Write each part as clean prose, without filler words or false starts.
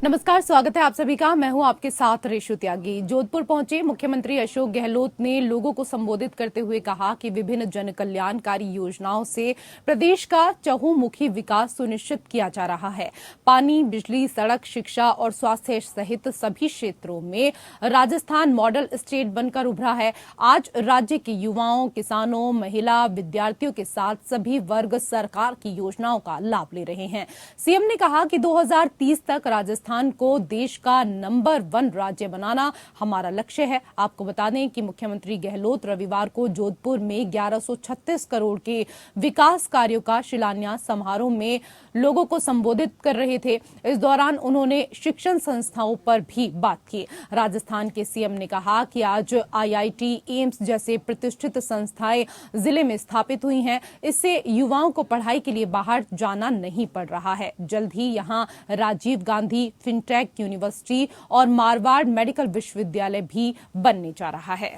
नमस्कार, स्वागत है आप सभी का। मैं हूं आपके साथ रेशु त्यागी। जोधपुर पहुंचे मुख्यमंत्री अशोक गहलोत ने लोगों को संबोधित करते हुए कहा कि विभिन्न जन कल्याणकारी योजनाओं से प्रदेश का चहुमुखी विकास सुनिश्चित किया जा रहा है। पानी, बिजली, सड़क, शिक्षा और स्वास्थ्य सहित सभी क्षेत्रों में राजस्थान मॉडल स्टेट बनकर उभरा है। आज राज्य के युवाओं, किसानों, महिला, विद्यार्थियों के साथ सभी वर्ग सरकार की योजनाओं का लाभ ले रहे हैं। सीएम ने कहा कि 2030 तक राजस्थान को देश का नंबर 1 राज्य बनाना हमारा लक्ष्य है। आपको बता दें कि मुख्यमंत्री गहलोत रविवार को जोधपुर में 1136 करोड़ के विकास कार्यों का शिलान्यास समारोह में लोगों को संबोधित कर रहे थे। इस दौरान उन्होंने शिक्षण संस्थाओं पर भी बात की। राजस्थान के सीएम ने कहा कि आज आईआईटी, एम्स जैसे प्रतिष्ठित संस्थाएं जिले में स्थापित हुई हैं। इससे युवाओं को पढ़ाई के लिए बाहर जाना नहीं पड़ रहा है। जल्द ही यहां राजीव गांधी फिनटेक यूनिवर्सिटी और मारवाड़ मेडिकल विश्वविद्यालय भी बनने जा रहा है।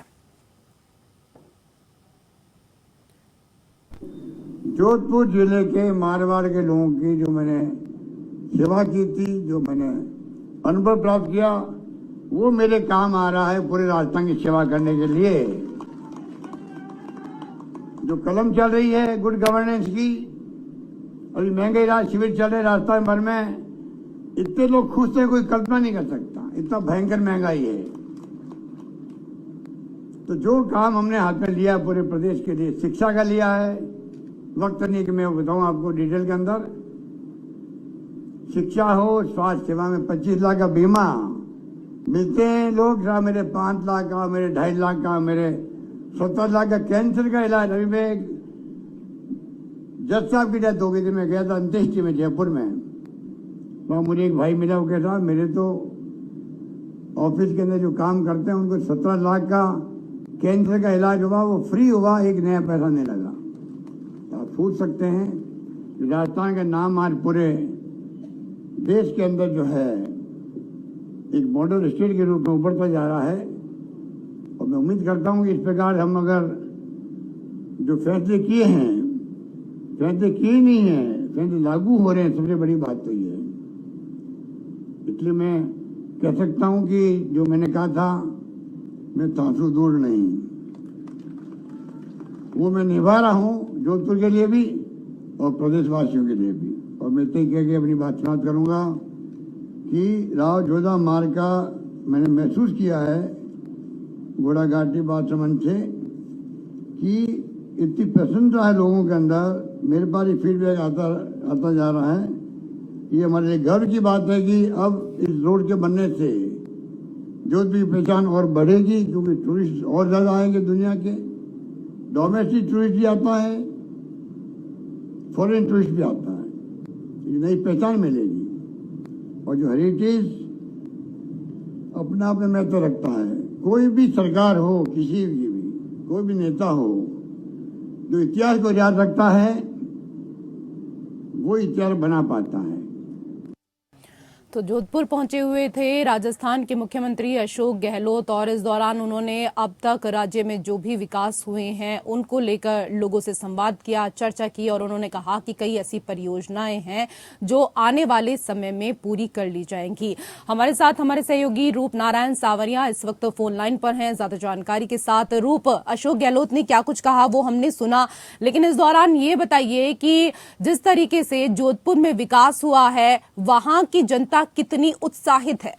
जोधपुर जिले के मारवाड़ के लोगों की जो मैंने सेवा की थी, जो मैंने अनुभव प्राप्त किया, वो मेरे काम आ रहा है पूरे राजस्थान की सेवा करने के लिए। जो कलम चल रही है गुड गवर्नेंस की, अभी महंगाई राज शिविर चल रहे राजस्थान भर में, इतने लोग खुश थे कोई कल्पना नहीं कर सकता। इतना भयंकर महंगाई है। तो जो काम हमने हाथ में लिया पूरे प्रदेश के लिए, शिक्षा का लिया है, वक्त नहीं कि मैं बताऊं आपको डिटेल के अंदर। शिक्षा हो, स्वास्थ्य सेवा में 25 लाख का बीमा मिलते हैं लोग, जरा मेरे 5 लाख का, मेरे 2.5 लाख का, मेरे 70 लाख का कैंसर का इलाज। अभी मैं जज साहब की डेथ हो गई थी, मैं गया था अंत्येष्टि में जयपुर में। वहाँ मुझे एक भाई मिला, वो कहता मेरे तो ऑफिस के अंदर जो काम करते हैं उनको 17 लाख का कैंसर का इलाज हुआ, वो फ्री हुआ, एक नया पैसा नहीं लगा। तो आप पूछ सकते हैं राजस्थान का नाम आज पूरे देश के अंदर जो है एक मॉडल स्टेट के रूप में उभरता जा रहा है। और मैं उम्मीद करता हूँ कि इस प्रकार हम अगर जो फैसले किए हैं, फैसले किए नहीं है, फैसले लागू हो रहे हैं, सबसे बड़ी बात तो ये है। इसलिए मैं कह सकता हूं कि जो मैंने कहा था, मैं तांसू दूर नहीं, वो मैं निभा रहा हूं जोधपुर के लिए भी और प्रदेशवासियों के लिए भी। और मैं तय कह के अपनी बात समाप्त करूंगा कि राव जोधा मार्ग का मैंने महसूस किया है घोड़ाघाटी बात समझ से कि इतनी प्रसन्नता है लोगों के अंदर। मेरे पास ये फीडबैक आता जा रहा है। ये हमारे लिए गर्व की बात है कि अब इस रोड के बनने से जोधपुर की पहचान और बढ़ेगी, क्योंकि टूरिस्ट और ज्यादा आएंगे दुनिया के। डोमेस्टिक टूरिस्ट भी आता है, फॉरेन टूरिस्ट भी आता है, नई पहचान मिलेगी। और जो हेरिटेज अपना अपने महत्व रखता है। कोई भी सरकार हो, किसी की भी, कोई भी नेता हो, जो इतिहास को याद रखता है वो इतिहास बना पाता है। तो जोधपुर पहुंचे हुए थे राजस्थान के मुख्यमंत्री अशोक गहलोत और इस दौरान उन्होंने अब तक राज्य में जो भी विकास हुए हैं उनको लेकर लोगों से संवाद किया, चर्चा की और उन्होंने कहा कि कई ऐसी परियोजनाएं हैं जो आने वाले समय में पूरी कर ली जाएंगी। हमारे साथ हमारे सहयोगी रूप नारायण सावरिया इस वक्त फोन लाइन पर हैं ज्यादा जानकारी के साथ। रूप, अशोक गहलोत ने क्या कुछ कहा वो हमने सुना, लेकिन इस दौरान ये बताइए कि जिस तरीके से जोधपुर में विकास हुआ है वहां की जनता कितनी उत्साहित है?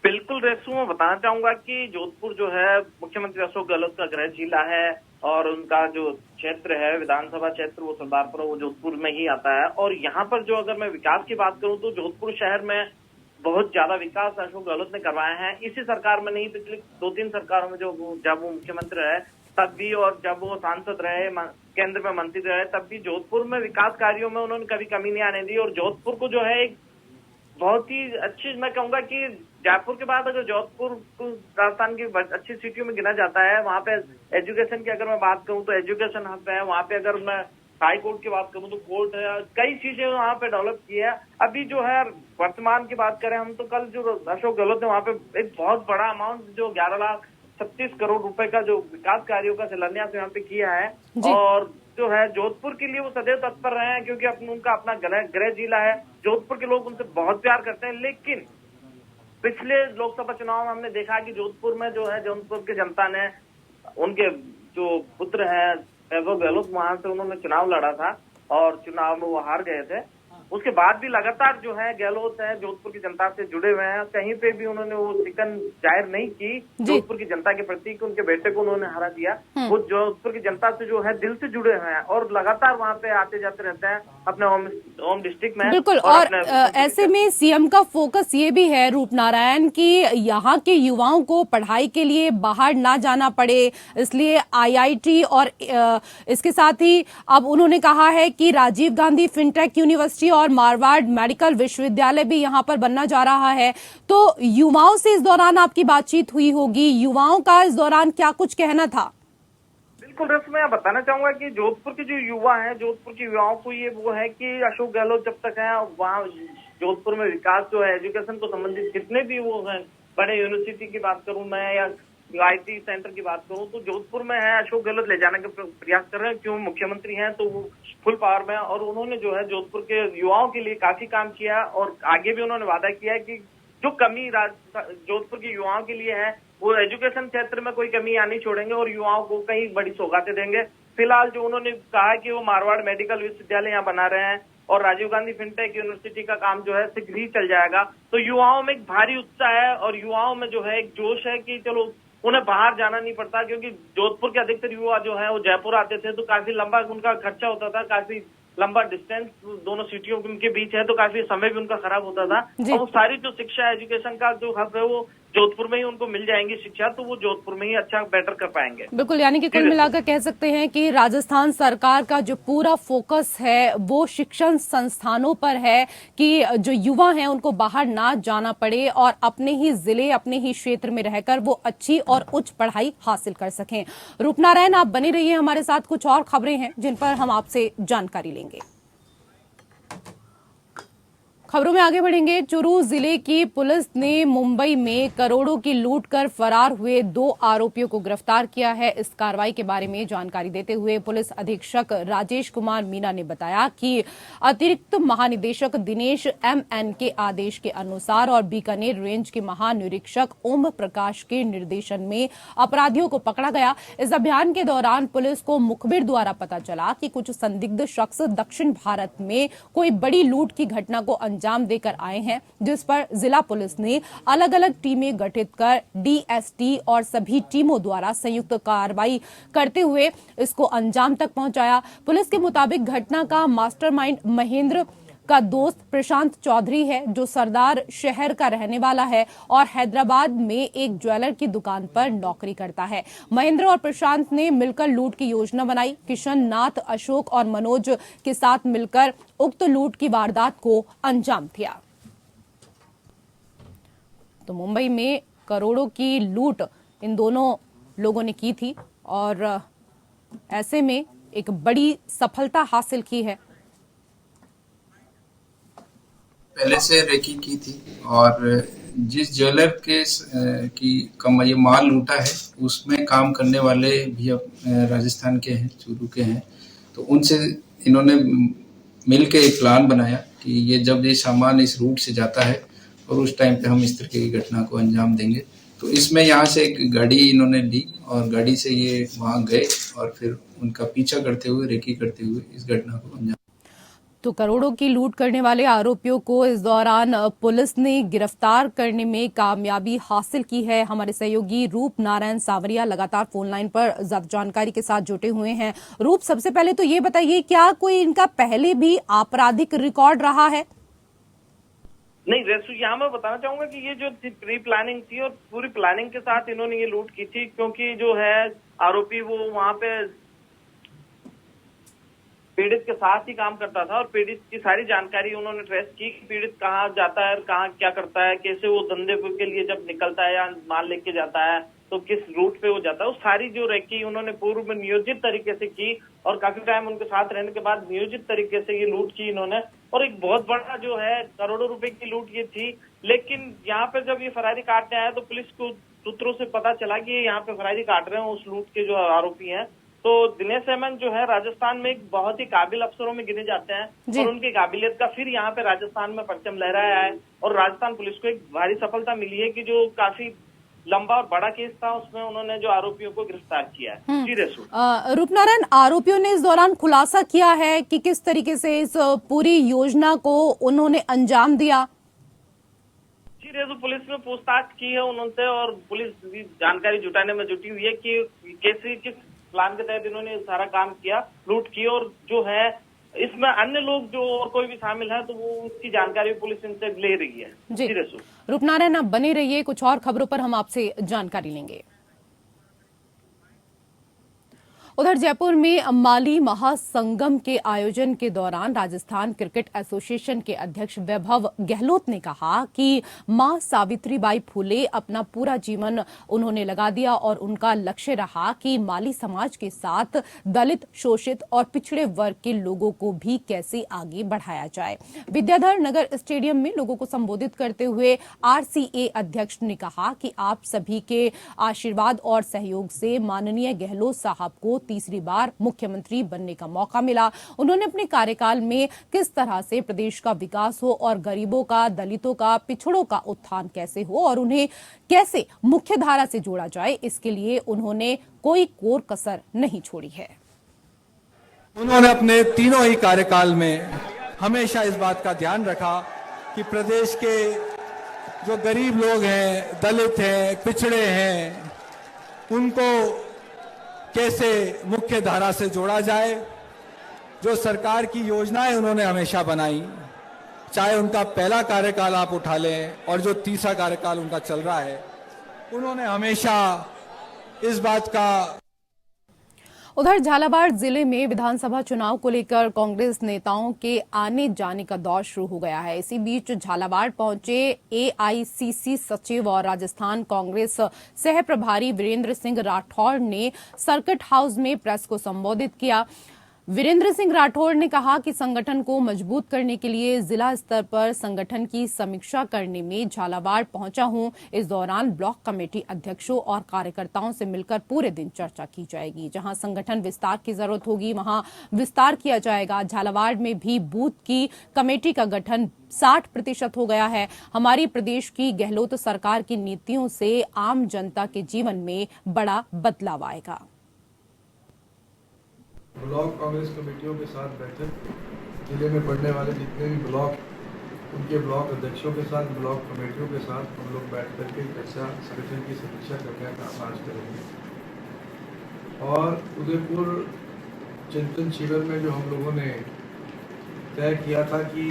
बिल्कुल रेसू, मैं बताना चाहूंगा कि जोधपुर जो है मुख्यमंत्री अशोक गहलोत का गृह जिला है और उनका जो क्षेत्र है विधानसभा क्षेत्र वो सरदारपुर, वो जोधपुर में ही आता है। और यहाँ पर जो अगर मैं विकास की बात करूं तो जोधपुर शहर में बहुत ज्यादा विकास अशोक गहलोत ने करवाया है। इसी सरकार में नहीं, पिछली 2-3 सरकारों में जब वो मुख्यमंत्री रहे तब भी, और जब वो सांसद रहे, केंद्र में मंत्री रहे, तब भी जोधपुर में विकास कार्यों में उन्होंने कभी कमी नहीं आने दी। और जोधपुर को जो है एक बहुत ही अच्छी, मैं कहूंगा कि जयपुर के बाद अगर जोधपुर को राजस्थान की अच्छी सिटियों में गिना जाता है। वहां पे एजुकेशन की अगर मैं बात करूं तो एजुकेशन हब है। वहां पे अगर मैं हाई कोर्ट की बात करूं तो कोर्ट है, कई चीजें वहां पे डेवलप की है। अभी जो है वर्तमान की बात करें हम तो कल जो अशोक गहलोत ने वहां पे एक बहुत बड़ा अमाउंट जो 11,37 करोड़ रुपए का जो विकास कार्यों का शिलान्यास यहाँ पे किया है। और जो है जोधपुर के लिए वो सदैव तत्पर रहे हैं, क्योंकि उनका अपना गृह जिला है। जोधपुर के लोग उनसे बहुत प्यार करते हैं। लेकिन पिछले लोकसभा चुनाव में हमने देखा कि जोधपुर में जो है जोधपुर की जनता ने उनके जो पुत्र है वैभव गहलोत, वहां से उन्होंने चुनाव लड़ा था और चुनाव में वो हार गए थे। उसके बाद भी लगातार जो है गहलोत है जोधपुर की जनता से जुड़े हुए हैं। कहीं पे भी उन्होंने वो शिकन जाहिर नहीं की जोधपुर की जनता के प्रति कि उनके बेटे को उन्होंने हरा दिया। वो जोधपुर की जनता से जो है दिल से जुड़े हुए हैं और लगातार वहां पे आते जाते रहते हैं अपने होम डिस्ट्रिक्ट में। बिल्कुल। और ऐसे में सीएम का फोकस ये भी है रूपनारायण कि यहाँ के युवाओं को पढ़ाई के लिए बाहर ना जाना पड़े, इसलिए आईआईटी और इसके साथ ही अब उन्होंने कहा है कि राजीव गांधी फिनटेक यूनिवर्सिटी और मारवाड़ मेडिकल विश्वविद्यालय भी यहाँ पर बनना जा रहा है। तो युवाओं से इस दौरान आपकी बातचीत हुई होगी, युवाओं का इस दौरान क्या कुछ कहना था? बिल्कुल रस, मैं बताना चाहूंगा कि जोधपुर के जो युवा हैं, जोधपुर के युवाओं को ये वो है कि अशोक गहलोत जब तक है वहाँ जोधपुर में विकास जो है एजुकेशन को संबंधित जितने भी वो हैं, बड़े यूनिवर्सिटी की बात करूं मैं या आईटी सेंटर की बात करूं, तो जोधपुर में है अशोक गहलोत ले जाने का प्रयास कर रहे हैं। क्यों, मुख्यमंत्री हैं तो वो फुल पावर में है और उन्होंने जो है जोधपुर के युवाओं के लिए काफी काम किया और आगे भी उन्होंने वादा किया है कि जो कमी जोधपुर के युवाओं के लिए है वो एजुकेशन क्षेत्र में कोई कमी आनी छोड़ेंगे और युवाओं को कई बड़ी सौगातें देंगे। फिलहाल जो उन्होंने कहा कि वो मारवाड़ मेडिकल विश्वविद्यालय यहाँ बना रहे हैं और राजीव गांधी फिनटेक यूनिवर्सिटी का काम जो है शीघ्र ही चल जाएगा। तो युवाओं में एक भारी उत्साह है और युवाओं में जो है एक जोश है कि चलो उन्हें बाहर जाना नहीं पड़ता, क्योंकि जोधपुर के अधिकतर युवा जो है वो जयपुर आते थे तो काफी लंबा उनका खर्चा होता था, काफी लंबा डिस्टेंस दोनों सिटियों के बीच है तो काफी समय भी उनका खराब होता था। और वो सारी जो शिक्षा एजुकेशन का जो हब है वो जोधपुर में ही उनको मिल जाएंगी शिक्षा, तो वो जोधपुर में ही अच्छा बेटर कर पाएंगे। बिल्कुल, यानी कि कुल मिलाकर कह सकते हैं कि राजस्थान सरकार का जो पूरा फोकस है वो शिक्षण संस्थानों पर है कि जो युवा हैं उनको बाहर ना जाना पड़े और अपने ही जिले अपने ही क्षेत्र में रहकर वो अच्छी और उच्च पढ़ाई हासिल कर सकें। रूपनारायण, आप बने रहिए हमारे साथ, कुछ और खबरें हैं जिन पर हम आपसे जानकारी लेंगे। खबरों में आगे बढ़ेंगे। चूरू जिले की पुलिस ने मुंबई में करोड़ों की लूट कर फरार हुए 2 आरोपियों को गिरफ्तार किया है। इस कार्रवाई के बारे में जानकारी देते हुए पुलिस अधीक्षक राजेश कुमार मीना ने बताया कि अतिरिक्त महानिदेशक दिनेश MN के आदेश के अनुसार और बीकानेर रेंज के महानिरीक्षक ओम प्रकाश के निर्देशन में अपराधियों को पकड़ा गया। इस अभियान के दौरान पुलिस को मुखबिर द्वारा पता चला कि कुछ संदिग्ध शख्स दक्षिण भारत में कोई बड़ी लूट की घटना को अंजाम देकर आए हैं, जिस पर जिला पुलिस ने अलग अलग टीमें गठित कर DST और सभी टीमों द्वारा संयुक्त कार्रवाई करते हुए इसको अंजाम तक पहुंचाया। पुलिस के मुताबिक घटना का मास्टरमाइंड महेंद्र का दोस्त प्रशांत चौधरी है, जो सरदार शहर का रहने वाला है और हैदराबाद में एक ज्वेलर की दुकान पर नौकरी करता है। महेंद्र और प्रशांत ने मिलकर लूट की योजना बनाई। किशन, नाथ, अशोक और मनोज के साथ मिलकर उक्त लूट की वारदात को अंजाम दिया। तो मुंबई में करोड़ों की लूट इन दोनों लोगों ने की थी और ऐसे में एक बड़ी सफलता हासिल की है। पहले से रेकी की थी और जिस ज्वेलर के ये माल लूटा है उसमें काम करने वाले भी अब राजस्थान के हैं, चूरू के हैं। तो उनसे इन्होंने मिलकर एक प्लान बनाया कि ये जब ये सामान इस रूट से जाता है और उस टाइम पे हम इस तरह की घटना को अंजाम देंगे। तो इसमें यहाँ से एक गाड़ी इन्होंने ली और गाड़ी से ये वहाँ गए और फिर उनका पीछा करते हुए, रेकी करते हुए इस घटना को अंजाम। तो करोड़ों की लूट करने वाले आरोपियों को इस दौरान पुलिस ने गिरफ्तार करने में कामयाबी हासिल की है। हमारे सहयोगी रूप नारायण सावरिया लगातार फोन लाइन पर ज्यादा जानकारी के साथ जुटे हुए हैं। रूप, सबसे पहले तो ये बताइए, क्या कोई इनका पहले भी आपराधिक रिकॉर्ड रहा है? नहीं रेसू, यहाँ मैं बताना चाहूंगा कि ये जो प्री प्लानिंग थी और पूरी प्लानिंग के साथ इन्होंने ये लूट की थी, क्योंकि जो है आरोपी वो वहां पे पीड़ित के साथ ही काम करता था और पीड़ित की सारी जानकारी उन्होंने ट्रेस की। पीड़ित कहाँ जाता है, कहाँ क्या करता है, कैसे वो धंधे के लिए जब निकलता है या माल लेके जाता है तो किस रूट पे वो जाता है, वो सारी जो रेकी उन्होंने पूर्व में नियोजित तरीके से की और काफी टाइम उनके साथ रहने के बाद नियोजित तरीके से ये लूट की इन्होंने। और एक बहुत बड़ा जो है करोड़ों रुपए की लूट ये थी। लेकिन यहाँ पे जब ये फरारी काटने आया तो पुलिस को सूत्रों से पता चला कि ये यहाँ पे फरारी काट रहे हैं उस लूट के जो आरोपी हैं, तो दिनेश हेमंत जो है राजस्थान में एक बहुत ही काबिल अफसरों में गिने जाते जी। हैं और उनकी काबिलियत का फिर यहाँ पे राजस्थान में परचम लहराया है और राजस्थान पुलिस को एक भारी सफलता मिली है कि जो काफी लंबा और बड़ा केस था उसमें उन्होंने जो आरोपियों को गिरफ्तार किया है। जी रेशु। रूपनारायण, आरोपियों ने इस दौरान खुलासा किया है कि किस तरीके से इस पूरी योजना को उन्होंने अंजाम दिया। जी रेशु, पुलिस में पूछताछ की है उनसे और पुलिस भी जानकारी जुटाने में जुटी हुई है कि कैसे किस प्लान के तहत इन्होंने सारा काम किया, लूट की, और जो है इसमें अन्य लोग जो और कोई भी शामिल है तो वो उसकी जानकारी पुलिस इनसे ले रही है। जी रेशु। रूपनारायण, आप बने रहिए, कुछ और खबरों पर हम आपसे जानकारी लेंगे। उधर जयपुर में माली महासंगम के आयोजन के दौरान राजस्थान क्रिकेट एसोसिएशन के अध्यक्ष वैभव गहलोत ने कहा कि मां सावित्रीबाई फुले अपना पूरा जीवन उन्होंने लगा दिया और उनका लक्ष्य रहा कि माली समाज के साथ दलित, शोषित और पिछड़े वर्ग के लोगों को भी कैसे आगे बढ़ाया जाए। विद्याधर नगर स्टेडियम में लोगों को संबोधित करते हुए आरसीए अध्यक्ष ने कहा कि आप सभी के आशीर्वाद और सहयोग से माननीय गहलोत साहब को तीसरी बार मुख्यमंत्री बनने का मौका मिला। उन्होंने अपने कार्यकाल में किस तरह से प्रदेश का विकास हो और गरीबों का, दलितों का, पिछड़ों का उत्थान कैसे हो और उन्हें कैसे मुख्य धारा से जोड़ा जाए, इसके लिए उन्होंने कोई कोर कसर नहीं छोड़ी है। उन्होंने अपने तीनों ही कार्यकाल में हमेशा इस बात का ध्यान रखा कि प्रदेश के जो गरीब लोग हैं, दलित हैं, पिछड़े हैं, उनको कैसे मुख्य धारा से जोड़ा जाए। जो सरकार की योजनाएं उन्होंने हमेशा बनाई, चाहे उनका पहला कार्यकाल आप उठा लें और जो तीसरा कार्यकाल उनका चल रहा है, उन्होंने हमेशा इस बात का। उधर झालावाड़ जिले में विधानसभा चुनाव को लेकर कांग्रेस नेताओं के आने जाने का दौर शुरू हो गया है। इसी बीच झालावाड़ पहुंचे एआईसीसी सचिव और राजस्थान कांग्रेस सह प्रभारी वीरेंद्र सिंह राठौड़ ने सर्किट हाउस में प्रेस को संबोधित किया। वीरेंद्र सिंह राठौड़ ने कहा कि संगठन को मजबूत करने के लिए जिला स्तर पर संगठन की समीक्षा करने में झालावाड़ पहुंचा हूं। इस दौरान ब्लॉक कमेटी अध्यक्षों और कार्यकर्ताओं से मिलकर पूरे दिन चर्चा की जाएगी। जहां संगठन विस्तार की जरूरत होगी वहां विस्तार किया जाएगा। झालावाड़ में भी बूथ की कमेटी का गठन 60% हो गया है। हमारी प्रदेश की गहलोत सरकार की नीतियों से आम जनता के जीवन में बड़ा बदलाव आएगा। ब्लॉक कांग्रेस कमेटियों के साथ बैठक, जिले में पड़ने वाले जितने भी ब्लॉक, उनके ब्लॉक अध्यक्षों के साथ, ब्लॉक कमेटियों के साथ हम लोग बैठ करके चर्चा, संगठन की समीक्षा करने का आज करेंगे। और उदयपुर चिंतन शिविर में जो हम लोगों ने तय किया था कि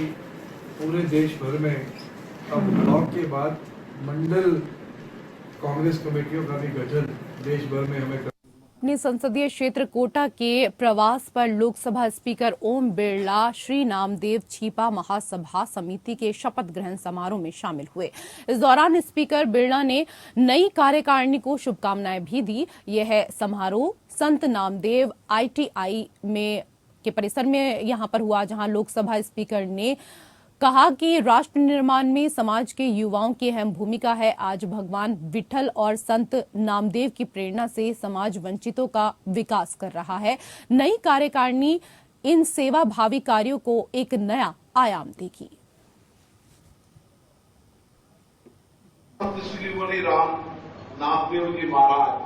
पूरे देश भर में अब ब्लॉक के बाद मंडल कांग्रेस कमेटियों का भी गठन देश भर में हमें अपने संसदीय क्षेत्र कोटा के प्रवास पर लोकसभा स्पीकर ओम बिरला श्री नामदेव छिपा महासभा समिति के शपथ ग्रहण समारोह में शामिल हुए। इस दौरान स्पीकर बिरला ने नई कार्यकारिणी को शुभकामनाएं भी दी। यह समारोह संत नामदेव आईटीआई में के परिसर में यहां पर हुआ, जहां लोकसभा स्पीकर ने कहा कि राष्ट्र निर्माण में समाज के युवाओं की अहम भूमिका है। आज भगवान विठल और संत नामदेव की प्रेरणा से समाज वंचितों का विकास कर रहा है। नई कार्यकारिणी इन सेवा भावी कार्यों को एक नया आयाम देगी। श्री राम नामदेव जी महाराज,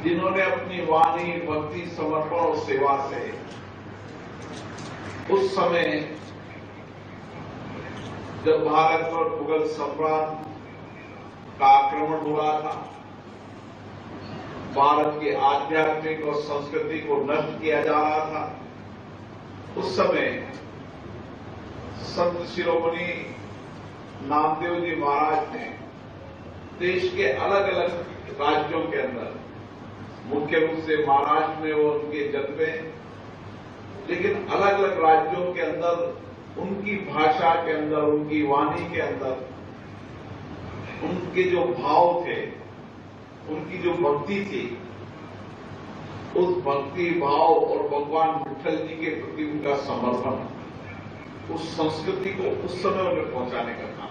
जिन्होंने अपनी वाणी, भक्ति, समर्पण और सेवा से उस समय जब भारत पर मुगल सम्राट का आक्रमण हो रहा था, भारत की आध्यात्मिक और संस्कृति को नष्ट किया जा रहा था, उस समय संत शिरोमणि नामदेव जी महाराज ने देश के अलग अलग राज्यों के अंदर, मुख्य रूप से महाराष्ट्र में वो उनके जन्मे, लेकिन अलग अलग राज्यों के अंदर उनकी भाषा के अंदर, उनकी वाणी के अंदर, उनके जो भाव थे, उनकी जो भक्ति थी, उस भक्ति भाव और भगवान विठल जी के प्रति उनका समर्पण, उस संस्कृति को उस समय उन्हें पहुंचाने का काम।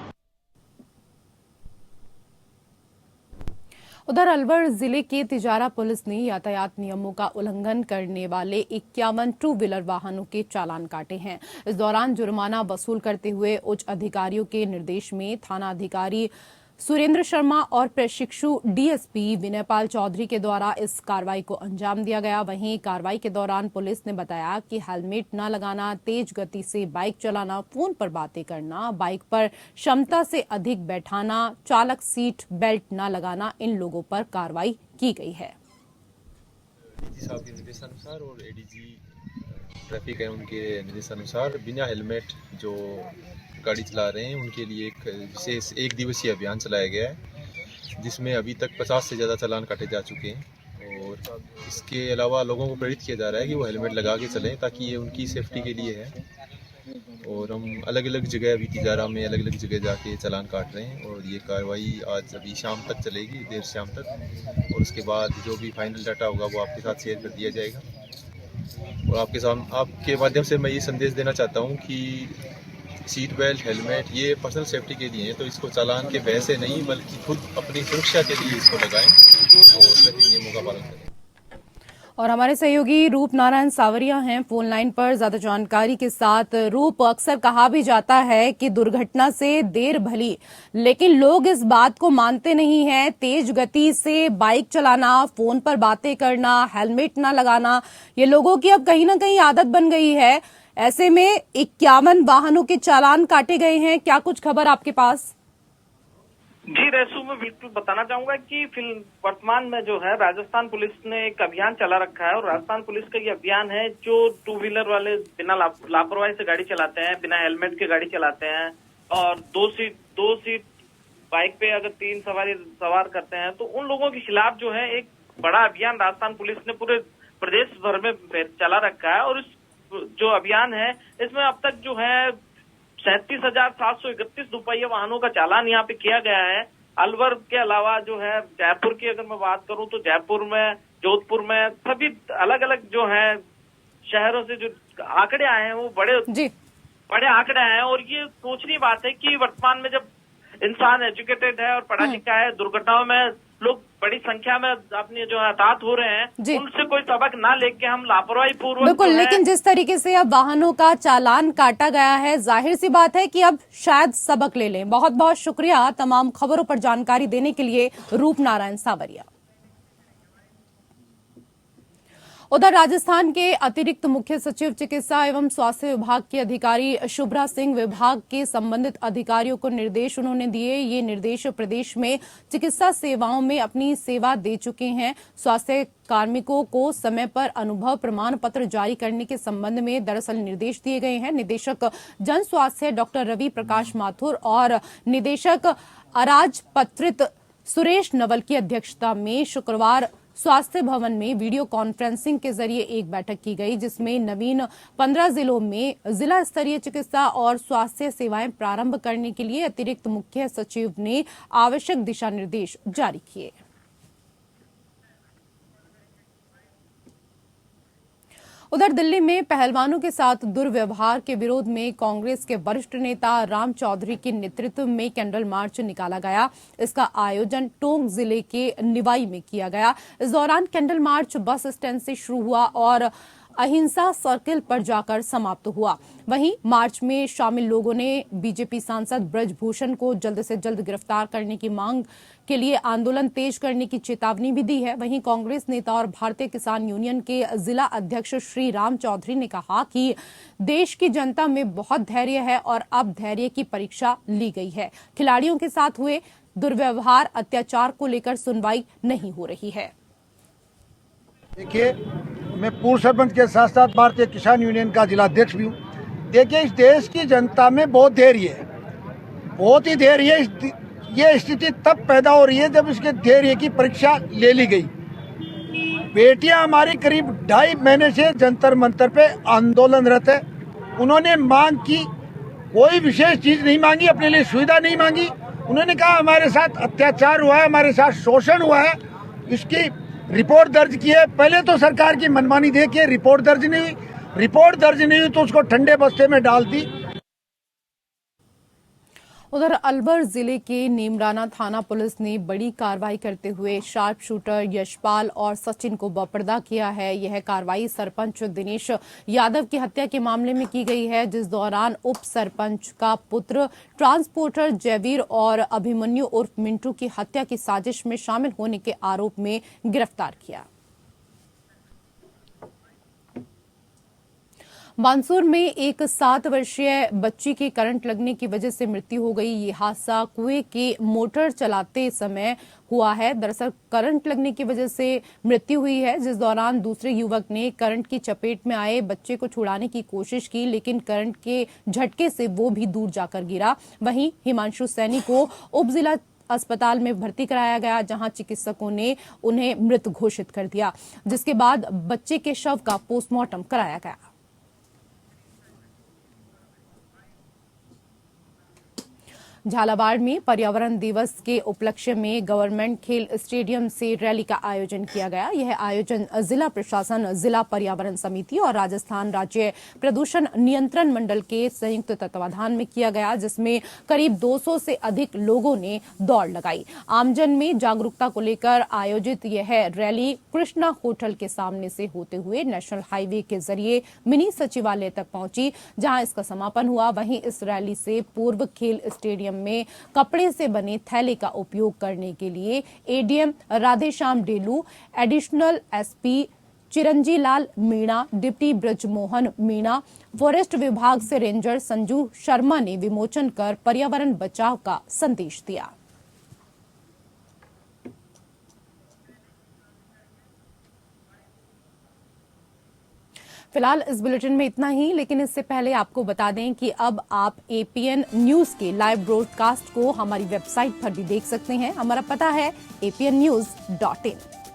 उधर अलवर जिले के तिजारा पुलिस ने यातायात नियमों का उल्लंघन करने वाले 51 टू व्हीलर वाहनों के चालान काटे हैं। इस दौरान जुर्माना वसूल करते हुए उच्च अधिकारियों के निर्देश में थाना अधिकारी सुरेंद्र शर्मा और प्रशिक्षु डीएसपी विनयपाल चौधरी के द्वारा इस कार्रवाई को अंजाम दिया गया। वहीं कार्रवाई के दौरान पुलिस ने बताया कि हेलमेट न लगाना, तेज गति से बाइक चलाना, फोन पर बातें करना, बाइक पर क्षमता से अधिक बैठाना, चालक सीट बेल्ट न लगाना, इन लोगों पर कार्रवाई की गई है। डीजी साहब के निर्देशानुसार और एडीजी ट्रैफिक है उनके निर्देशानुसार बिना हेलमेट जो गाड़ी चला रहे हैं उनके लिए एक विशेष 1 दिवसीय अभियान चलाया गया है, जिसमें अभी तक 50 से ज़्यादा चालान काटे जा चुके हैं। और इसके अलावा लोगों को प्रेरित किया जा रहा है कि वो हेलमेट लगा के चलें, ताकि ये उनकी सेफ्टी के लिए है। और हम अलग अलग जगह अभी तिजारा में अलग अलग जगह जाके चालान काट रहे हैं और ये कार्रवाई आज अभी शाम तक चलेगी, देर शाम तक। और उसके बाद जो भी फाइनल डाटा होगा वो आपके साथ शेयर कर दिया जाएगा। और आपके माध्यम से मैं ये संदेश देना चाहता हूँ कि सीट बेल्ट, हेलमेट ये पर्सनल सेफ्टी के लिए है, तो इसको चालान के पैसे नहीं बल्कि खुद अपनी सुरक्षा के लिए इसको लगाएं और ट्रैफिक नियमों का पालन करें। और हमारे सहयोगी रूप नारायण सावरिया हैं फोन लाइन पर ज्यादा जानकारी के साथ। रूप, अक्सर कहा भी जाता है कि दुर्घटना से देर भली, लेकिन लोग इस बात को मानते नहीं हैं। तेज गति से बाइक चलाना, फोन पर बातें करना, हेलमेट न लगाना, ये लोगों की अब कहीं ना कहीं आदत बन गई है। ऐसे में 51 वाहनों के चालान काटे गए हैं। क्या कुछ खबर आपके पास? जी रेसू, मैं बिल्कुल बताना चाहूंगा कि वर्तमान में जो है राजस्थान पुलिस ने एक अभियान चला रखा है और राजस्थान पुलिस का ये अभियान है जो टू व्हीलर वाले बिना लापरवाही से गाड़ी चलाते हैं, बिना हेलमेट के गाड़ी चलाते हैं और दो सीट बाइक पे अगर 3 सवार करते हैं तो उन लोगों के खिलाफ जो है एक बड़ा अभियान राजस्थान पुलिस ने पूरे प्रदेश भर में चला रखा है। और इस जो अभियान है इसमें अब तक जो है 37,731 दुपहिया वाहनों का चालान यहाँ पे किया गया है। अलवर के अलावा जो है जयपुर की अगर मैं बात करूं तो जयपुर में, जोधपुर में, सभी अलग अलग जो है शहरों से जो आंकड़े आए हैं वो बड़े आंकड़े आए हैं। और ये सोचनी बात है कि वर्तमान में जब इंसान एजुकेटेड है और पढ़ा लिखा है, दुर्घटनाओं में लोग बड़ी संख्या में अपने जो हताहत हो रहे हैं, उनसे कोई सबक ना लेके हम लापरवाही पूर्वक बिल्कुल, लेकिन जिस तरीके से अब वाहनों का चालान काटा गया है, जाहिर सी बात है कि अब शायद सबक ले लें। बहुत बहुत शुक्रिया तमाम खबरों पर जानकारी देने के लिए रूप नारायण सावरिया। उधर राजस्थान के अतिरिक्त मुख्य सचिव चिकित्सा एवं स्वास्थ्य विभाग के अधिकारी शुभ्रा सिंह विभाग के संबंधित अधिकारियों को निर्देश उन्होंने दिए। ये निर्देश प्रदेश में चिकित्सा सेवाओं में अपनी सेवा दे चुके हैं स्वास्थ्य कार्मिकों को समय पर अनुभव प्रमाण पत्र जारी करने के संबंध में दरअसल निर्देश दिए गए हैं। निदेशक जन स्वास्थ्य डॉक्टर रवि प्रकाश माथुर और निदेशक अराजपत्रित सुरेश नवल की अध्यक्षता में शुक्रवार स्वास्थ्य भवन में वीडियो कॉन्फ्रेंसिंग के जरिए एक बैठक की गई, जिसमें नवीन 15 जिलों में जिला स्तरीय चिकित्सा और स्वास्थ्य सेवाएं प्रारंभ करने के लिए अतिरिक्त मुख्य सचिव ने आवश्यक दिशा निर्देश जारी किए। उधर दिल्ली में पहलवानों के साथ दुर्व्यवहार के विरोध में कांग्रेस के वरिष्ठ नेता राम चौधरी के नेतृत्व में कैंडल मार्च निकाला गया। इसका आयोजन टोंक जिले के निवाई में किया गया। इस दौरान कैंडल मार्च बस स्टैंड से शुरू हुआ और अहिंसा सर्किल पर जाकर समाप्त हुआ। वहीं मार्च में शामिल लोगों ने बीजेपी सांसद ब्रजभूषण को जल्द से जल्द गिरफ्तार करने की मांग के लिए आंदोलन तेज करने की चेतावनी भी दी है। वहीं कांग्रेस नेता और भारतीय किसान यूनियन के जिला अध्यक्ष श्री राम चौधरी ने कहा कि देश की जनता में बहुत धैर्य है और अब धैर्य की परीक्षा ली गई है। खिलाड़ियों के साथ हुए दुर्व्यवहार, अत्याचार को लेकर सुनवाई नहीं हो रही है। देखिए, मैं पूर्व सरपंच के साथ साथ भारतीय किसान यूनियन का जिला अध्यक्ष भी हूँ। देखिए, इस देश की जनता में बहुत धैर्य है, बहुत ही धैर्य है। ये स्थिति तब पैदा हो रही है जब इसके धैर्य की परीक्षा ले ली गई। बेटियां हमारी करीब 2.5 महीने से जंतर मंतर पे आंदोलनरत है। उन्होंने मांग की, कोई विशेष चीज नहीं मांगी, अपने लिए सुविधा नहीं मांगी। उन्होंने कहा हमारे साथ अत्याचार हुआ है, हमारे साथ शोषण हुआ है, इसकी रिपोर्ट दर्ज की है। पहले तो सरकार की मनमानी देखिए, रिपोर्ट दर्ज नहीं हुई, रिपोर्ट दर्ज नहीं हुई तो उसको ठंडे बस्ते में डाल दी। उधर अलवर जिले के नीमराना थाना पुलिस ने बड़ी कार्रवाई करते हुए शार्प शूटर यशपाल और सचिन को बर्पदा किया है। यह कार्रवाई सरपंच दिनेश यादव की हत्या के मामले में की गई है, जिस दौरान उप सरपंच का पुत्र ट्रांसपोर्टर जयवीर और अभिमन्यु उर्फ मिंटू की हत्या की साजिश में शामिल होने के आरोप में गिरफ्तार किया। बानसूर में एक 7 वर्षीय बच्ची की करंट लगने की वजह से मृत्यु हो गई। ये हादसा कुएं के मोटर चलाते समय हुआ है। दरअसल करंट लगने की वजह से मृत्यु हुई है, जिस दौरान दूसरे युवक ने करंट की चपेट में आए बच्चे को छुड़ाने की कोशिश की, लेकिन करंट के झटके से वो भी दूर जाकर गिरा। वहीं हिमांशु सैनी को उप जिला अस्पताल में भर्ती कराया गया, जहां चिकित्सकों ने उन्हें मृत घोषित कर दिया, जिसके बाद बच्चे के शव का पोस्टमार्टम कराया गया। झालावाड़ में पर्यावरण दिवस के उपलक्ष्य में गवर्नमेंट खेल स्टेडियम से रैली का आयोजन किया गया। यह आयोजन जिला प्रशासन, जिला पर्यावरण समिति और राजस्थान राज्य प्रदूषण नियंत्रण मंडल के संयुक्त तत्वाधान में किया गया, जिसमें करीब 200 से अधिक लोगों ने दौड़ लगाई। आमजन में जागरूकता को लेकर आयोजित यह रैली कृष्णा होटल के सामने से होते हुए नेशनल हाईवे के जरिए मिनी सचिवालय तक पहुंची, जहां इसका समापन हुआ। वहीं इस रैली से पूर्व खेल स्टेडियम में कपड़े से बने थैले का उपयोग करने के लिए ADM Radheshyam Delu, additional SP Chiranji Lal Meena, deputy Brajmohan Meena, forest विभाग से रेंजर संजू शर्मा ने विमोचन कर पर्यावरण बचाव का संदेश दिया। फिलहाल इस बुलेटिन में इतना ही, लेकिन इससे पहले आपको बता दें कि अब आप एपीएन न्यूज के लाइव ब्रॉडकास्ट को हमारी वेबसाइट पर भी देख सकते हैं। हमारा पता है apnnews.in।